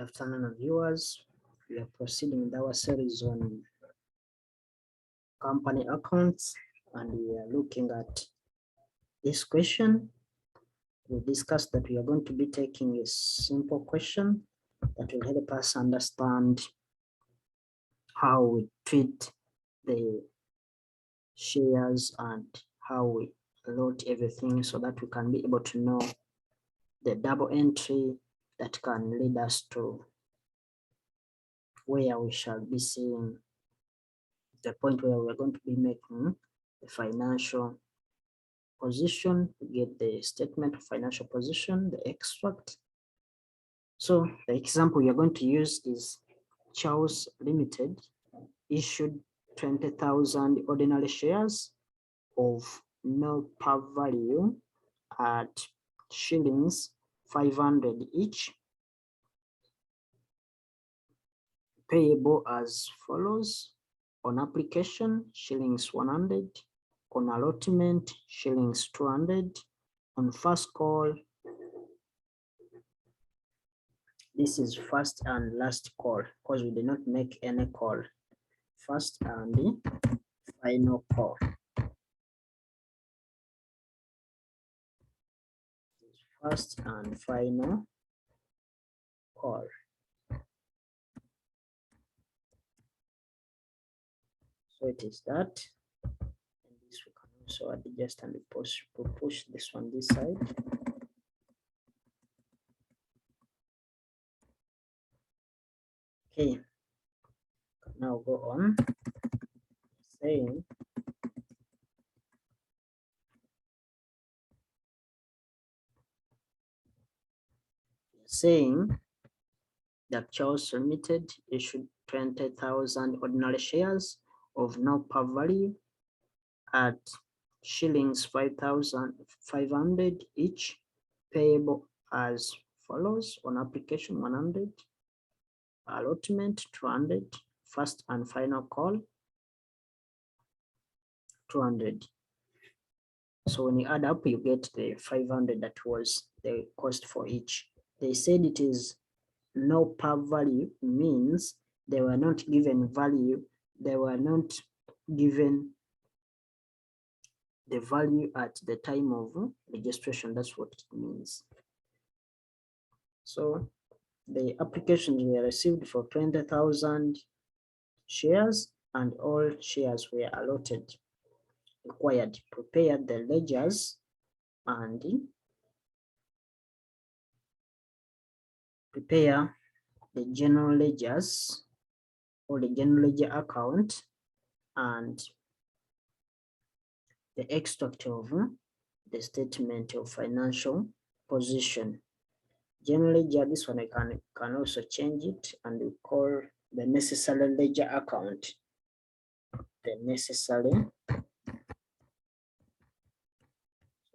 Afternoon, viewers. We are proceeding with our series on company accounts, and we are looking at this question. We discussed that we are going to be taking a simple question that will help us understand how we treat the shares and how we load everything, so that we can be able to know the double entry that can lead us to where we shall be seeing the point where we're going to be making the financial position, get the statement of financial position, the extract. So the example you're going to use is Charles Limited issued 20,000 ordinary shares of no par value at shillings 500 each, payable as follows: on application, shillings 100, on allotment, shillings 200, on first call, this is first and last call because we did not make any call, first and the final call. First and final call. So it is that. And this we can also adjust and push this one this side. Okay. Now go on. Saying that Charles Limited issued 20,000 ordinary shares of no par value at shillings 5,500 each, payable as follows: on application 100, allotment 200, first and final call 200. So when you add up, you get the 500 that was the cost for each. They said it is no par value, means they were not given value, they were not given the value at the time of registration. That's what it means. So the applications were received for 20,000 shares, and all shares were allotted. Required: prepare the ledgers and prepare the general ledgers or the general ledger account and the extract of the statement of financial position. General ledger, this one I can also change it, and we call the necessary ledger account the necessary, so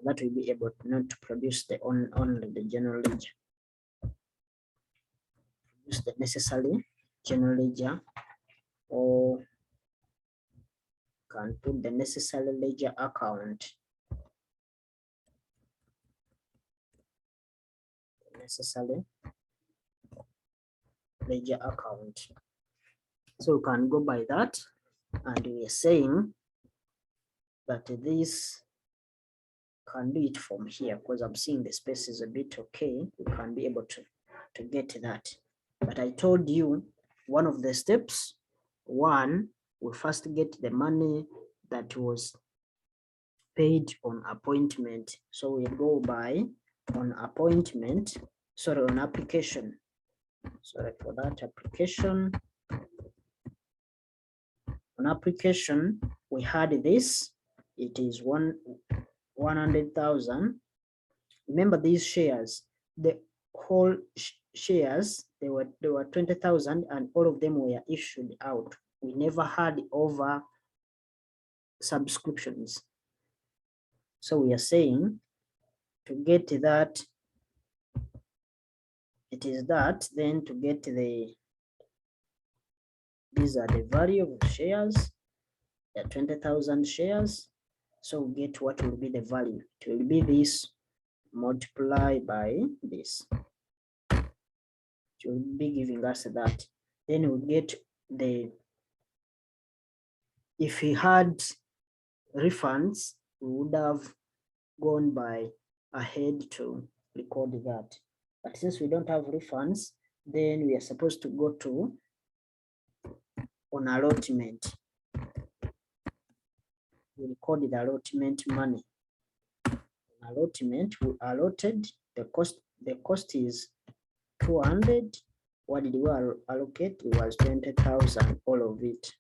that we'll be able not to produce the only the general ledger. Produce the necessary general ledger, or can put the necessary ledger account. The necessary ledger account. So we can go by that, and we are saying that this can do it from here, because I'm seeing the space is a bit okay. We can be able to get that. But I told you one of the steps, one, we first get the money that was paid on appointment. So we go by on appointment, sorry, on application. Sorry for that, application. On application, we had this, it is 100,000. Remember these shares, the whole shares, they were 20,000, and all of them were issued out. We never had over subscriptions. So we are saying to get that, it is that, then to get the, these are the value of shares, the 20,000 shares. So we get what will be the value. It will be this multiplied by this. It will be giving us that. Then we get the, if he had refunds, we would have gone by ahead to record that. But since we don't have refunds, then we are supposed to go to on allotment. We record the allotment money. On allotment, we allotted the cost. The cost is 200. What did we allocate? It was 20,000, all of it.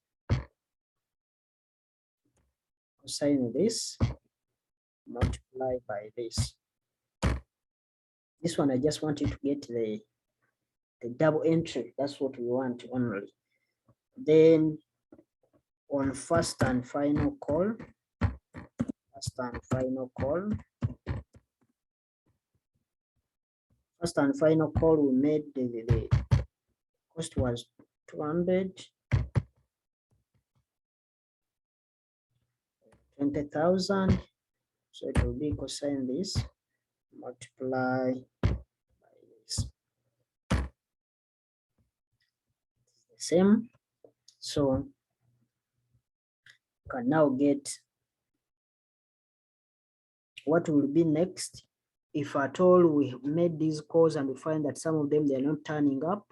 Cosine this, multiply by this. This one, I just want you to get the double entry. That's what we want only. Then on first and final call, first and final call, first and final call, we made the cost was 200, 20,000. So it will be cosine this, multiply by this. The same. So can now get what will be next. If at all we made these calls and we find that some of them, they are not turning up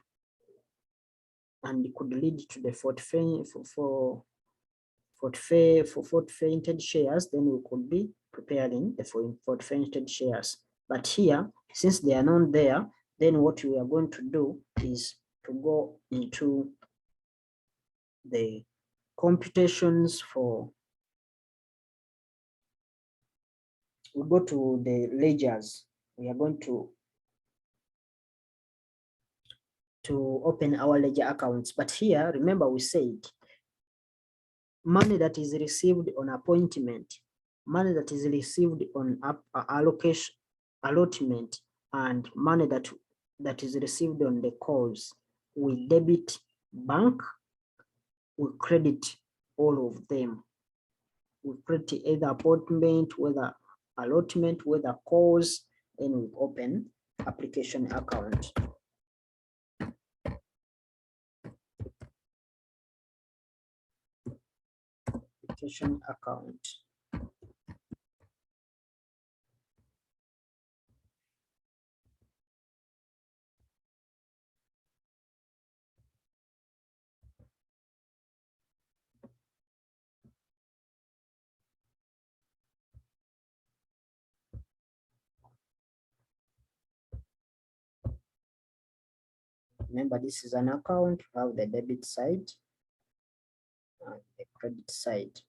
and it could lead to the forfeited shares, then we could be preparing the forfeited shares. But here, since they are not there, then what we are going to do is to go into the computations for, we go to the ledgers. We are going to open our ledger accounts. But here, remember we said money that is received on appointment, money that is received on allocation, allotment, and money that is received on the calls, we debit bank, we credit all of them. We credit either appointment, whether allotment, whether calls, then we open application account. Application account. Remember, this is an account. We have the debit side and the credit side.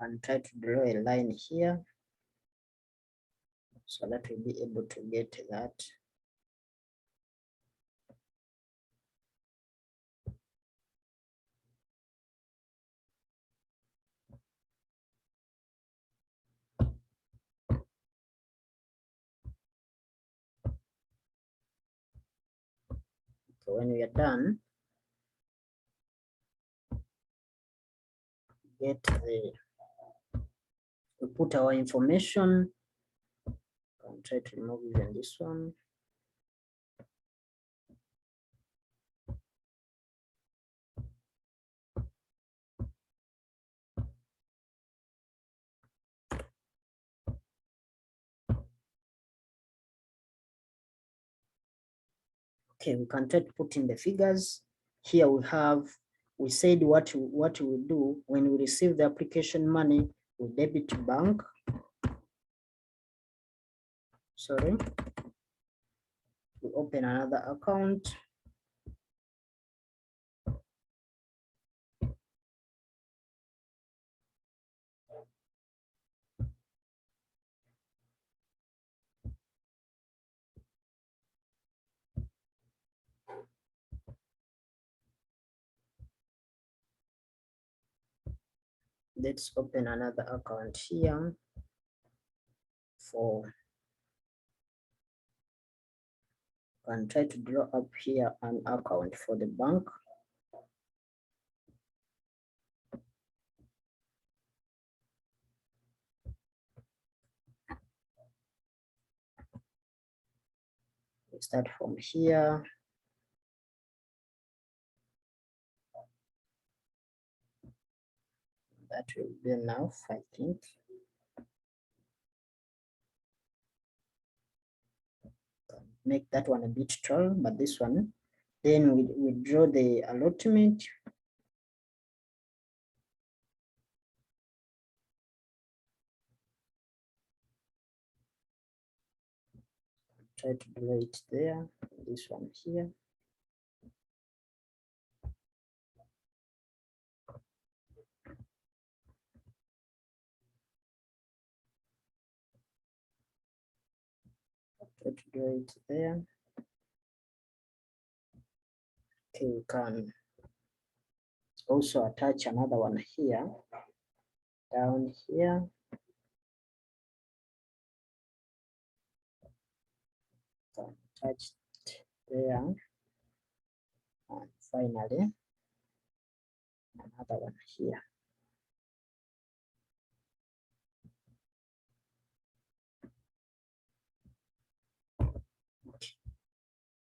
And try to draw a line here so that we'll be able to get that. So when we are done, we put our information. I'll try to remove even this one. Okay, we can try to put in the figures. Here we said what we do when we receive the application money, we debit bank. Sorry. We open another account. Let's open another account here for, and try to draw up here an account for the bank. We start from here. That will be enough, I think. Make that one a bit tall, but this one, then we draw the allotment. Try to draw it there, this one here. Try to draw it there. Okay, we can also attach another one here, down here. Attach there, and finally another one here. Okay.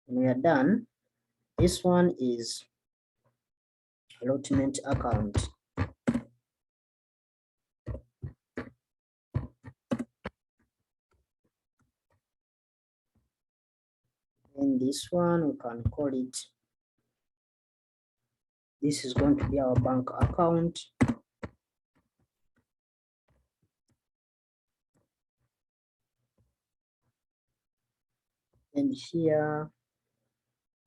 When we are done, this one is allotment account. And this one, we can call it, this is going to be our bank account. And here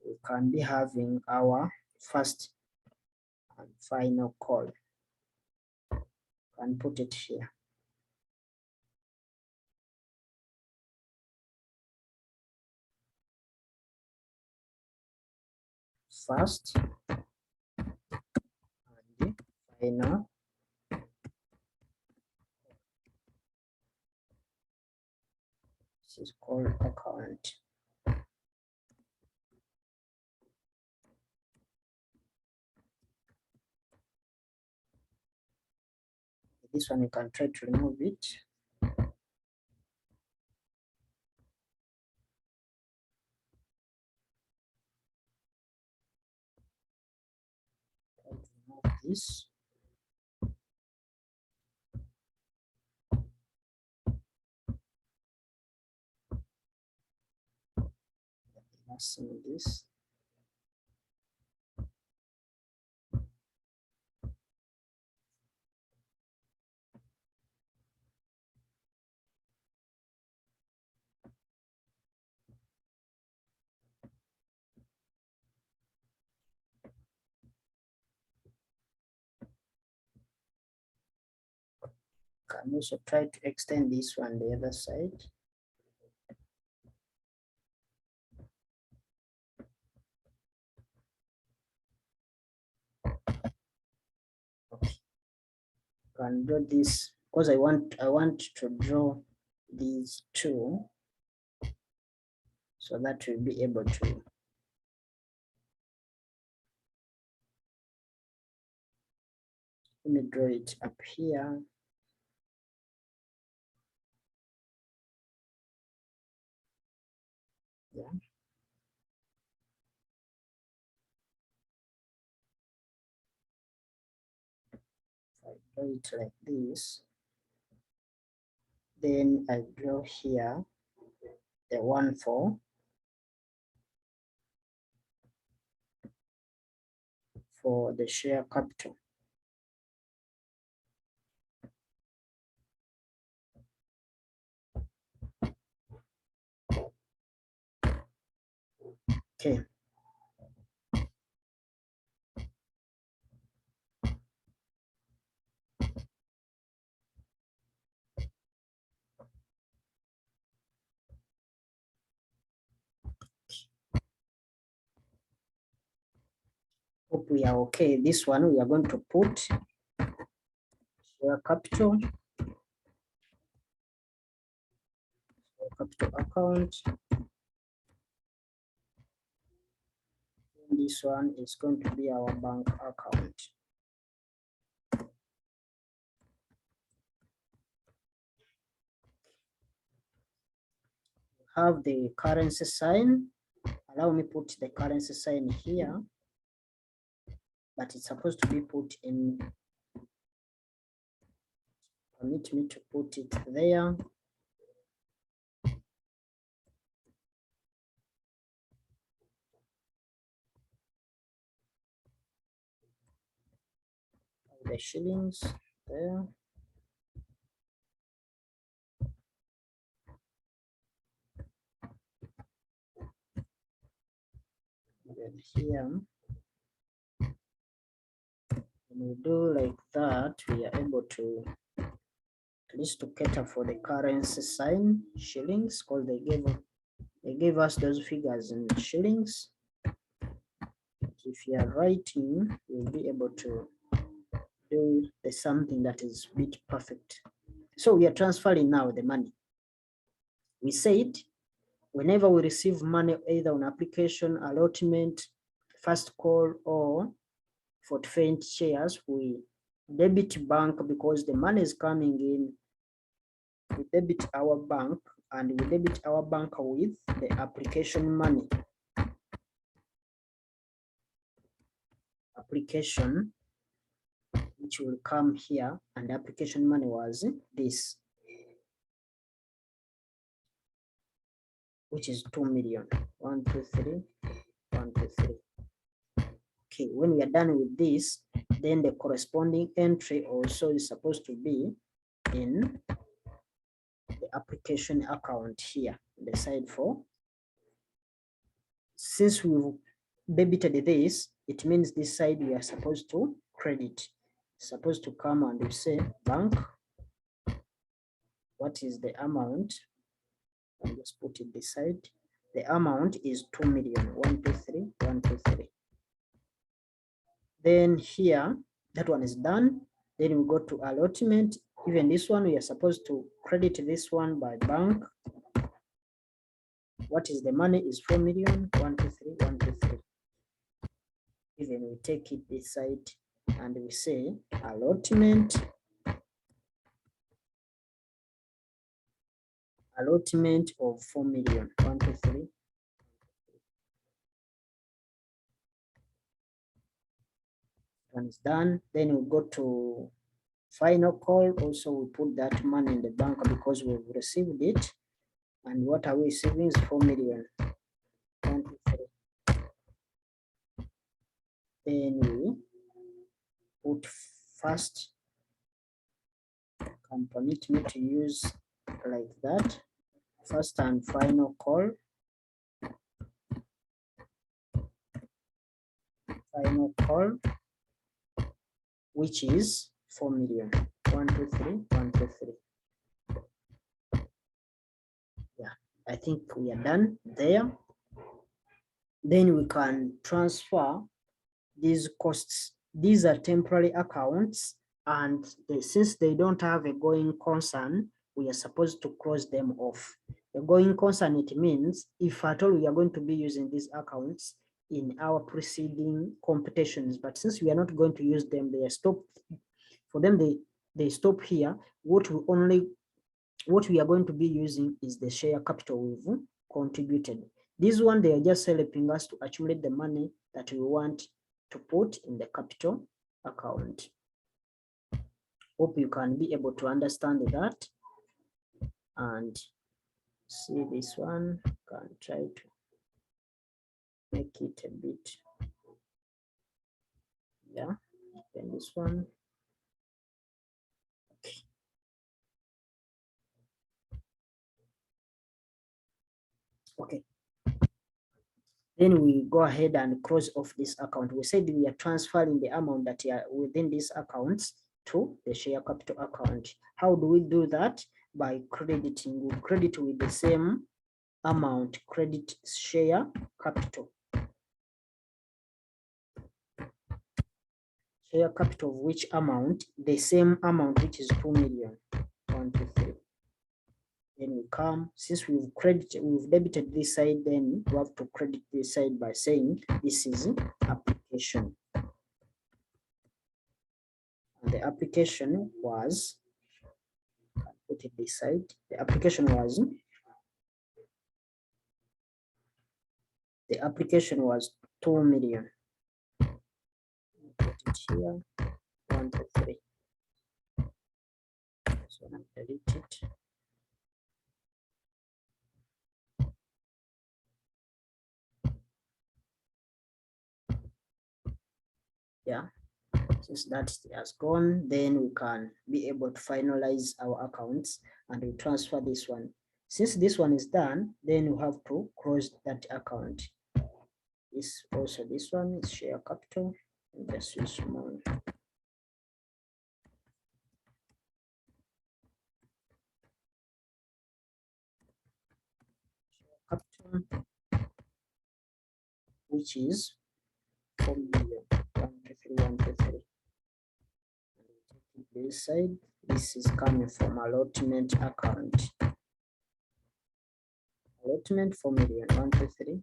we can be having our first and final call. And put it here. First and final. This is called account. This one you can try to remove it. Try to remove this. This. Can also try to extend this one the other side. Okay. Can draw this because I want to draw these two, so that we'll be able to let me draw it up here. Yeah. If I draw it like this, then I draw here the one for the share capital. Okay. Hope we are okay. This one we are going to put share capital account. This one is going to be our bank account. Have the currency sign. Allow me put the currency sign here, but it's supposed to be put in. Permit me to put it there. The shillings there. And here, when we do like that, we are able to at least to cater for the currency sign shillings, because they gave us those figures in shillings. If you are writing, you'll be able to do the something that is bit perfect. So we are transferring now the money. We said whenever we receive money, either on application, allotment, first call, or forfeit shares, we debit bank because the money is coming in. We debit our bank, and we debit our bank with the application money. Application, which will come here, and the application money was this, which is 2 million. 1, 2, 3, 1, 2, 3. Okay, when we are done with this, then the corresponding entry also is supposed to be in the application account here, the side 4. Since we've debited this, it means this side we are supposed to credit. Supposed to come and we say bank, what is the amount? I'll just put it this side. The amount is 2 million. 1, 2, 3, 1, 2, 3. Then here, that one is done. Then we go to allotment. Even this one, we are supposed to credit this one by bank. What is the money is 4 million. 1, 2, 3, 1, 2, 3. Even we take it this side and we say allotment. Allotment of 4 million. 1, 2, 3. One is done. Then we go to final call. Also, we put that money in the bank because we've received it. And what are we receiving is 4 million. 1, 2, 3. Then we put first. Can permit me to use like that. First and final call. Final call, which is 4 million. 1, 2, 3, 1, 2, 3. Yeah, I think we are done there. Then we can transfer these costs. These are temporary accounts, and since they don't have a going concern, we are supposed to close them off. A going concern, it means if at all we are going to be using these accounts in our preceding computations, but since we are not going to use them, they are stopped. For them, they stop here. What we are going to be using is the share capital we've contributed. This one, they are just helping us to accumulate the money that we want to put in the capital account. Hope you can be able to understand that and see this one. Can try to make it a bit, yeah, then this one. Okay. Okay. Then we go ahead and close off this account. We said we are transferring the amount that are within these accounts to the share capital account. How do we do that? By crediting. We credit with the same amount, credit share capital. share capital of which amount? The same amount, which is 2 million. 1, 2, 3. Then we come, since we've debited this side, then we have to credit this side by saying this is application. And the application was, put it this side, the application was 2 million. Put it here, 1, 2, 3. So I'll delete it. Yeah, since that has gone, then we can be able to finalize our accounts and we transfer this one. Since this one is done, then we have to close that account. This one is share capital, and just use small. Share capital, which is 4 million. 1, 2, 3, 1, 2, 3. This side, this is coming from allotment account. Allotment 4 million. 1, 2, 3.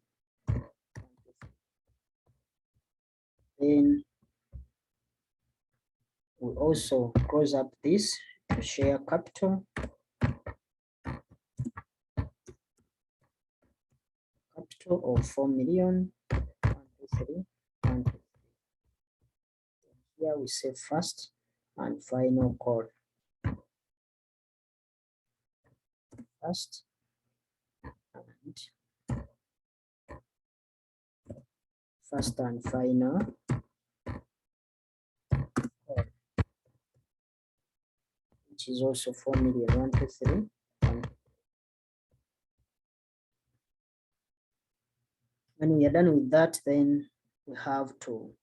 Then we also close up this to share capital. Capital of 4 million. 1, 2, 3. 1, 2, 3. Here we say first and final call. First and final call, which is also 4 million. 1, 2, 3. 1. When we are done with that, then we have to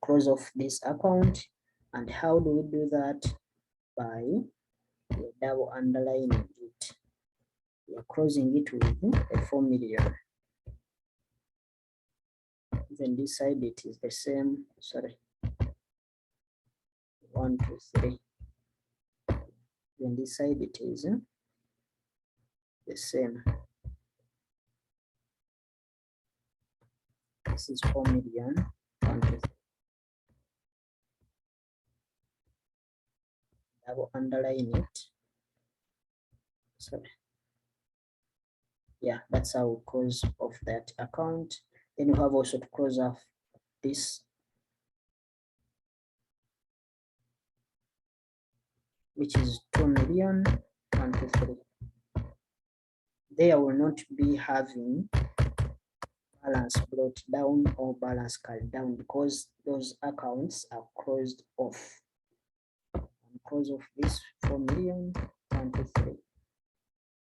close off this account. And how do we do that? By double underlining it. We are closing it with a 4 million. Even this side it is the same. Sorry. 1, 2, 3. Even this side it is the same. This is 4 million. 1, 2, 3. Double underline it. Sorry. Yeah, that's how we close off that account. Then you have also to close off this, which is 2 million. 1, 2, 3. There will not be having balance brought down or balance carried down because those accounts are closed off. And close off this 4 million. 1, 2, 3.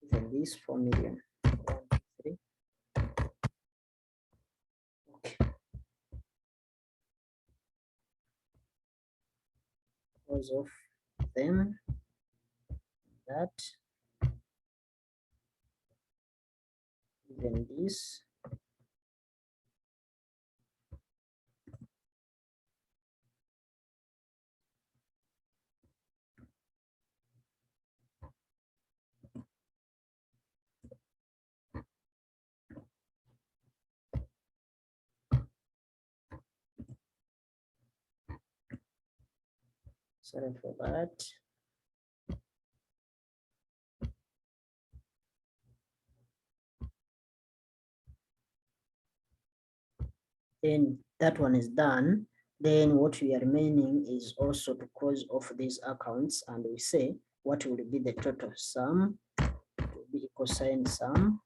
Even this 4 million. 1, 2, 3. Okay. Close off them. That. Even this. Sorry for that. Then that one is done. Then what we are remaining is also to close off these accounts, and we say what will be the total sum. It will be equal sign sum.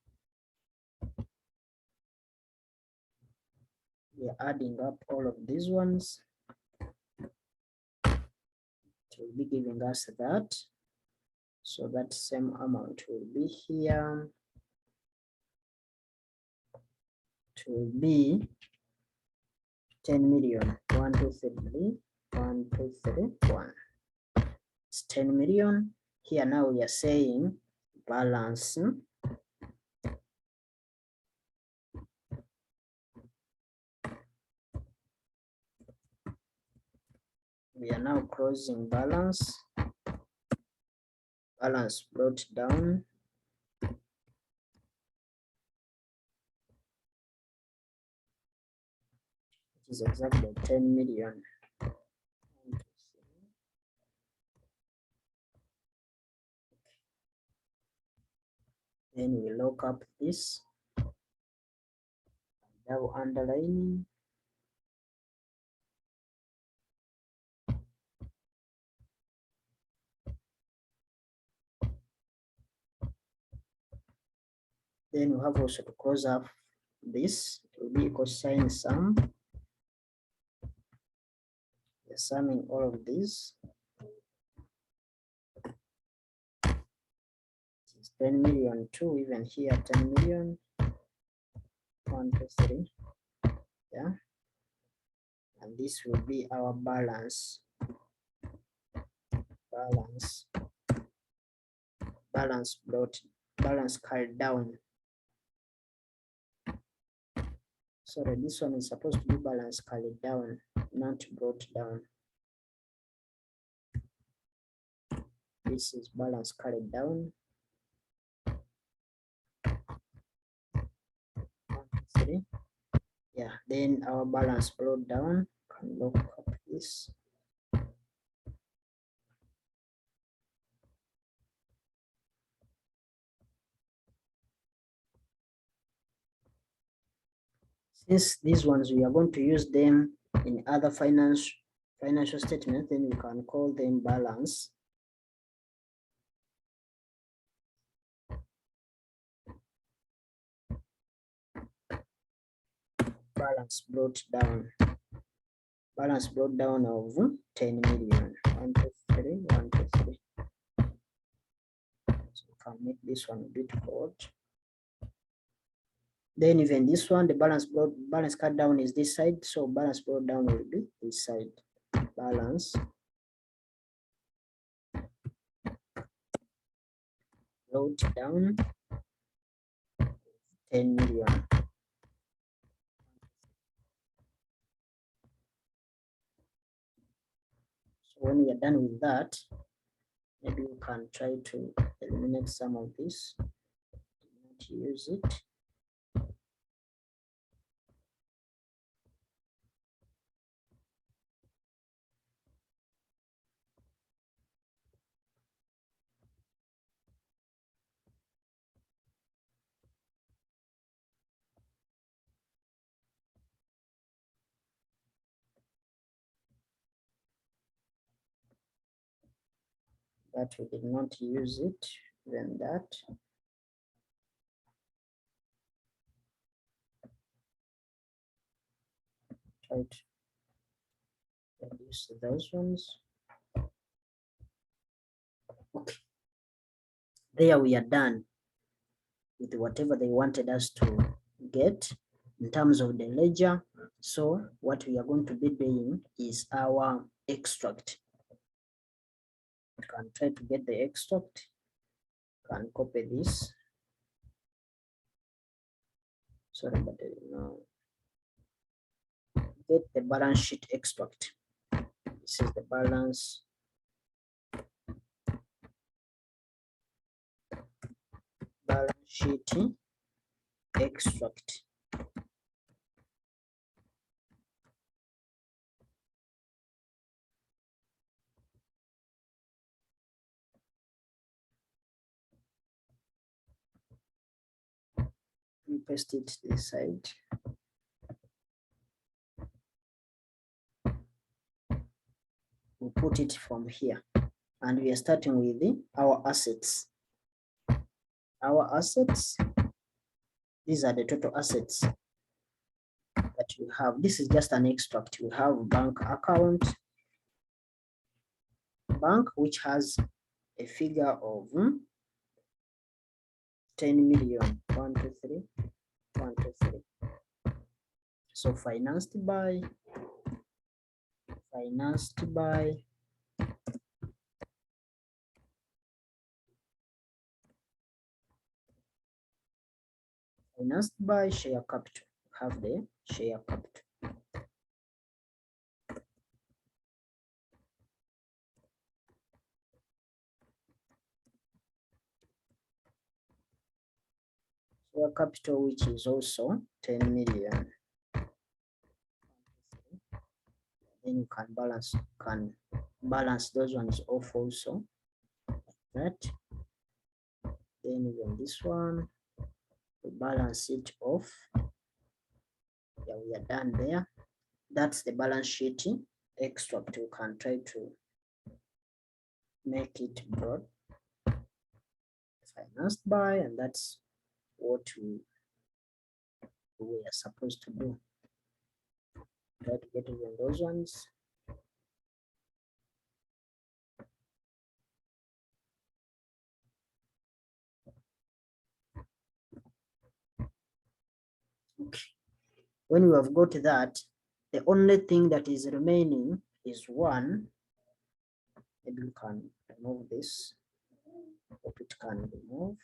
We are adding up all of these ones. It will be giving us that. So that same amount will be here. It will be 10 million. 1, 2, 3. 1, 2, 3. 1. It's 10 million. Here now we are saying balance We are now closing balance. Balance brought down. It is exactly 10 million. Then we look up this. Now underlining. Then we have also to close up this. It will be equal sign sum. We're summing all of these. It's 10 million, 2, even here 10 million. 1, 2, 3. Yeah. And this will be our balance. Balance carried down. Sorry, this one is supposed to be balance carried down, not brought down. This is balance carried down. 1, 2, 3. Yeah, then our balance brought down. Can look up this. Since these ones we are going to use them in other financial statements, then we can call them balance. Balance brought down. Balance brought down of 10 million. 1, 2, 3, 1, 2, 3. So we can make this one a bit bold. Then even this one, the balance cut down is this side, so balance brought down will be this side. Balance brought down 10 million. So when we are done with that, maybe we can try to eliminate some of this. Not use it. But we did not use it, then that. Try to reduce those ones. Okay. There we are done with whatever they wanted us to get in terms of the ledger. So what we are going to be doing is our extract. We can try to get the extract. Can copy this. Sorry, but no. Get the balance sheet extract. This is the balance sheet extract. We paste it this side. We put it from here, and we are starting with our assets. Our assets, these are the total assets that we have. This is just an extract. We have bank account, bank, which has a figure of 10 million. 1, 2, 3, 1, 2, 3. So financed by share capital. Have the share capital. our capital, which is also 10 million. Then you can balance those ones off also, like that. Then even this one, we balance it off. Yeah, we are done there. That's the balance sheet extract. You can try to make it broad, financed by, and that's what we are supposed to do. Try to get even those ones. Okay. When we have got that, the only thing that is remaining is one. Maybe we can remove this. Hope it can remove.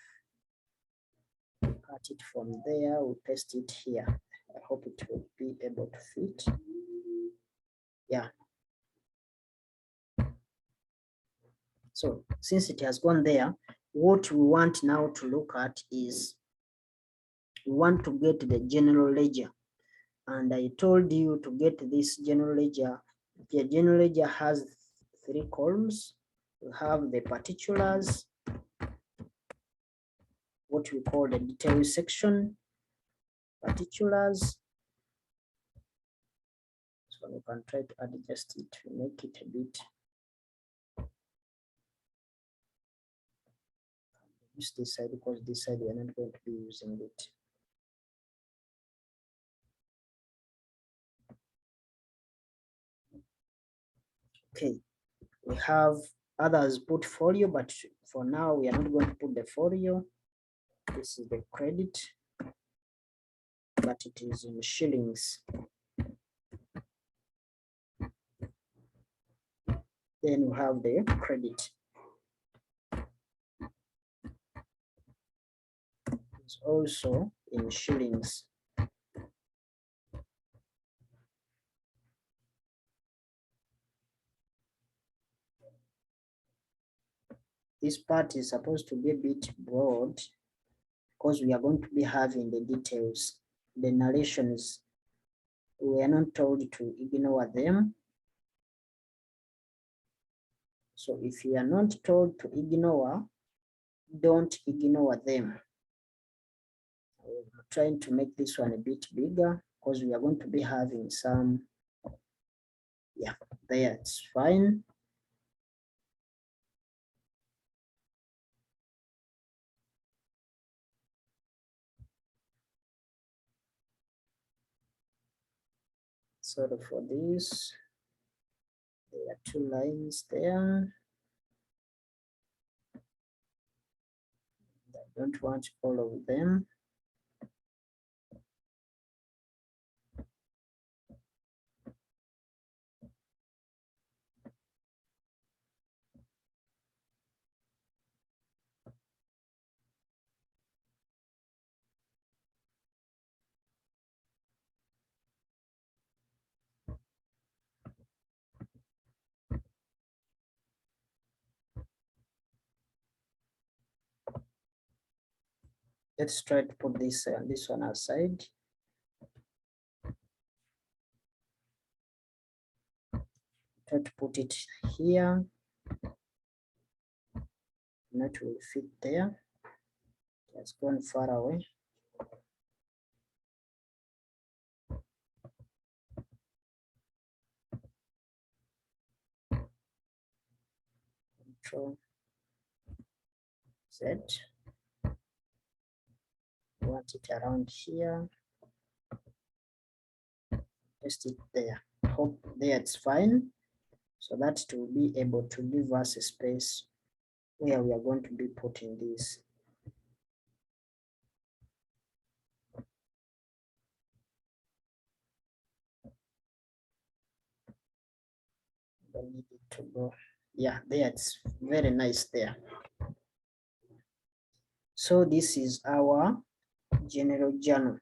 Cut it from there. We paste it here. I hope it will be able to fit. Yeah. So since it has gone there, what we want now to look at is we want to get the general ledger. And I told you to get this general ledger. The general ledger has 3 columns. We have the particulars, what we call the details section, particulars. So we can try to adjust it to make it a bit. Use this side because this side we are not going to be using it. Okay, we have others portfolio, but for now we are not going to put the folio. This is the credit, but it is in shillings. Then we have the credit. It's also in shillings. This part is supposed to be a bit broad because we are going to be having the details. The narrations, we are not told to ignore them. So if you are not told to ignore, don't ignore them. I'm trying to make this one a bit bigger because we are going to be having some, yeah, there it's fine. Sorry for this. There are 2 lines there. I don't want all of them. Let's try to put this one aside. Try to put it here. Not will fit there. It's gone far away. Control Z. Want it around here. Paste it there. Hope there it's fine. So that it will be able to leave us a space where we are going to be putting this. Don't need it to go. Yeah, there it's very nice there. So this is our general journal.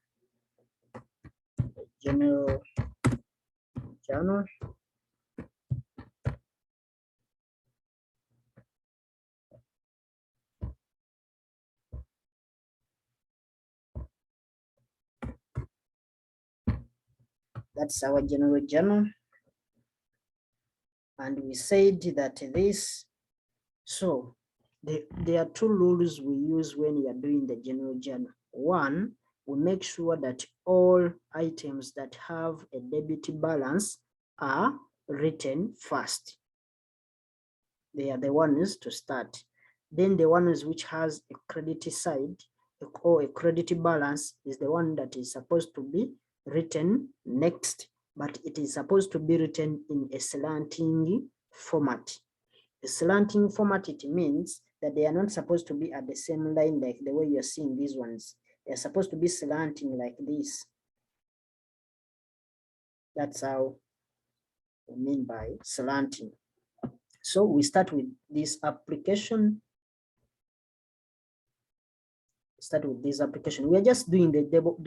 General journal. That's our general journal. And we said that this, so there are two rules we use when you are doing the general journal. One, we make sure that all items that have a debit balance are written first. They are the ones to start. Then the ones which has a credit side or a credit balance is the one that is supposed to be written next, but it is supposed to be written in a slanting format. A slanting format, it means that they are not supposed to be at the same line like the way you're seeing these ones. They're supposed to be slanting like this. That's how we mean by slanting. So we start with this application. Start with this application. We are just doing the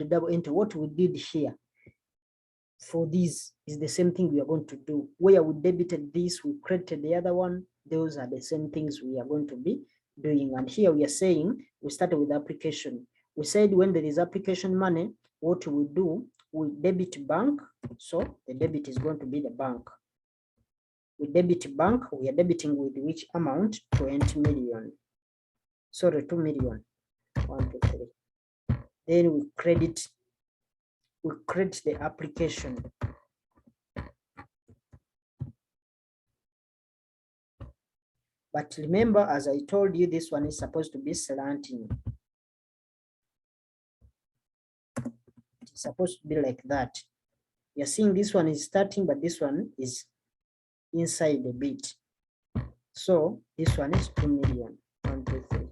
double entry. What we did here for this is the same thing we are going to do. Where we debited this, we credited the other one. Those are the same things we are going to be doing. And here we are saying we started with application. We said when there is application money, what we do, we debit bank. So the debit is going to be the bank. We debit bank, we are debiting with which amount? 20 million. Sorry, 2 million. 1, 2, 3. Then we credit the application. But remember, as I told you, this one is supposed to be slanting. It's supposed to be like that. You're seeing this one is starting, but this one is inside a bit. So this one is 2 million. 1, 2, 3.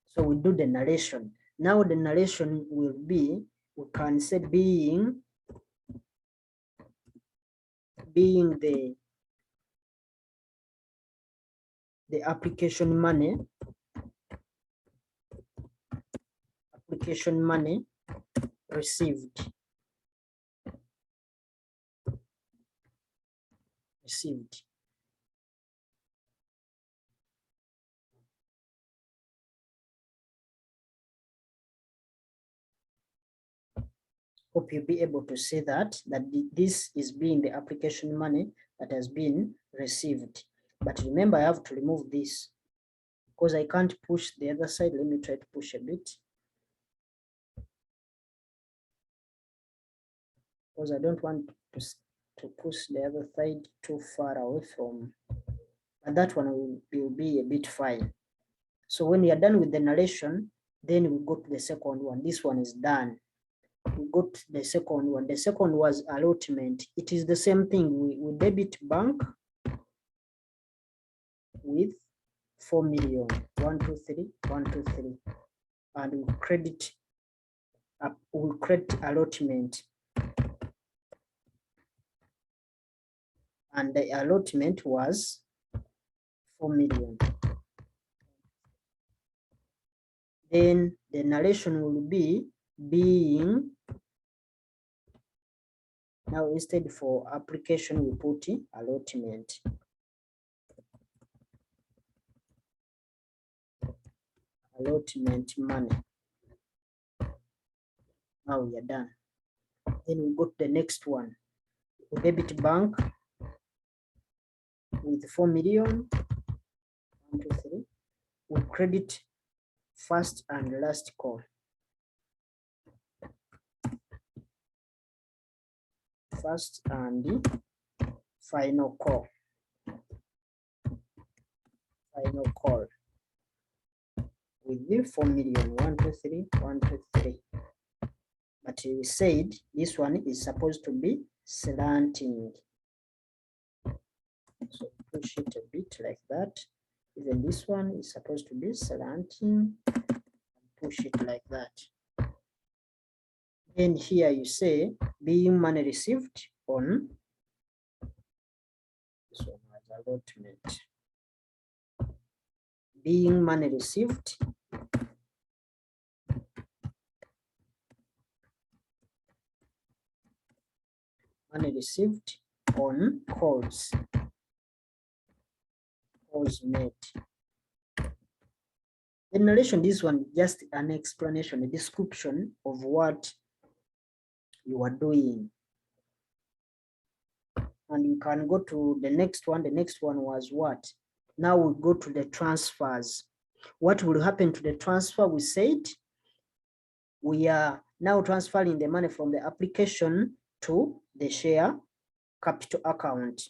So we do the narration. Now the narration will be, we can say being the application money received. Hope you'll be able to see that this is being the application money that has been received. But remember, I have to remove this because I can't push the other side. Let me try to push a bit, because I don't want to push the other side too far away from, and that one will be a bit fine. So when we are done with the narration, then we go to the second one. This one is done. We got the second one. The second was allotment. It is the same thing. We debit bank with 4 million. 1, 2, 3, 1, 2, 3, and we credit allotment, and the allotment was 4 million. Then the narration will be being, now instead for application we put allotment. Allotment money. Now we are done. Then we go to the next one. We debit bank with 4 million. 1, 2, 3. We credit first and last call. First and final call. Final call with the 4 million. 1, 2, 3, 1, 2, 3. But we said this one is supposed to be slanting. So push it a bit like that. Even this one is supposed to be slanting. Push it like that. Then here you say being money received on, this one has allotment. Being money received on calls made. The narration, this one just an explanation, a description of what you are doing. And you can go to the next one. The next one was what? Now we go to the transfers. What will happen to the transfer? We said we are now transferring the money from the application to the share capital account.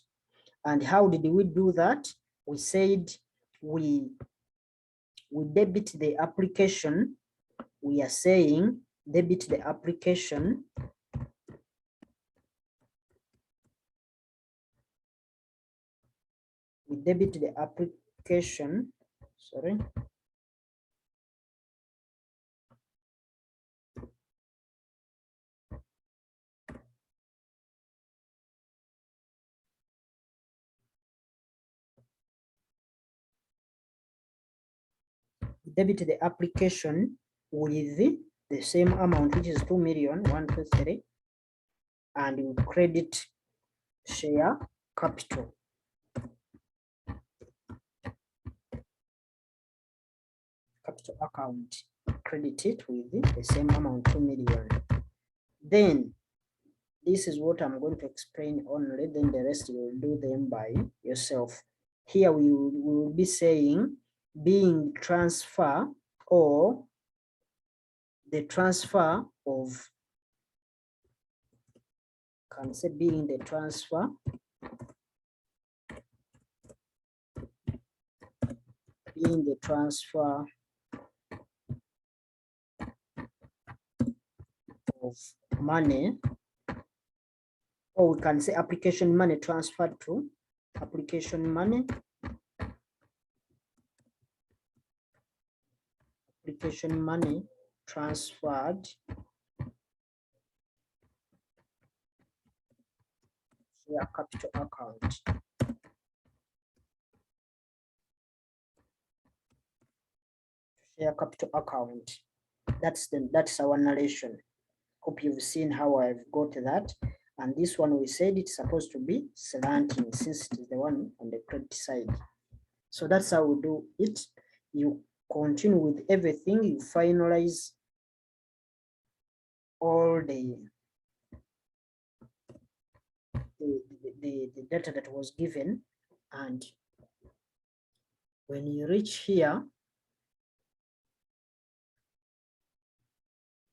And how did we do that? We said we debit the application. We are saying debit the application we debit the application, sorry. Debit the application with the same amount, which is 2,123,000, and we credit share capital. Capital account, credit it with the same amount, 2 million. Then this is what I'm going to explain only, then the rest you will do them by yourself. Here we will be saying being transfer, or the transfer of, can say being the transfer of money, or we can say application money transferred to application money, transferred share capital account. Share capital account. That's our narration. Hope you've seen how I've got that. And this one, we said it's supposed to be slanting since it is the one on the credit side. So that's how we do it. You continue with everything, you finalize all the data that was given, and when you reach here,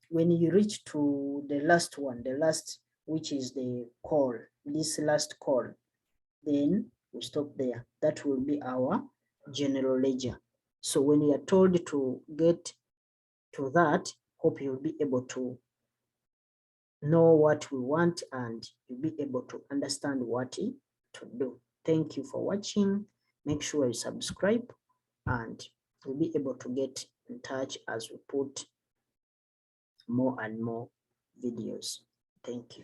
when you reach to the last one, which is the call, this last call, then we stop there. That will be our general ledger. So when you are told to get to that, hope you'll be able to know what we want and you'll be able to understand what to do. Thank you for watching. Make sure you subscribe and you'll be able to get in touch as we put more and more videos. Thank you.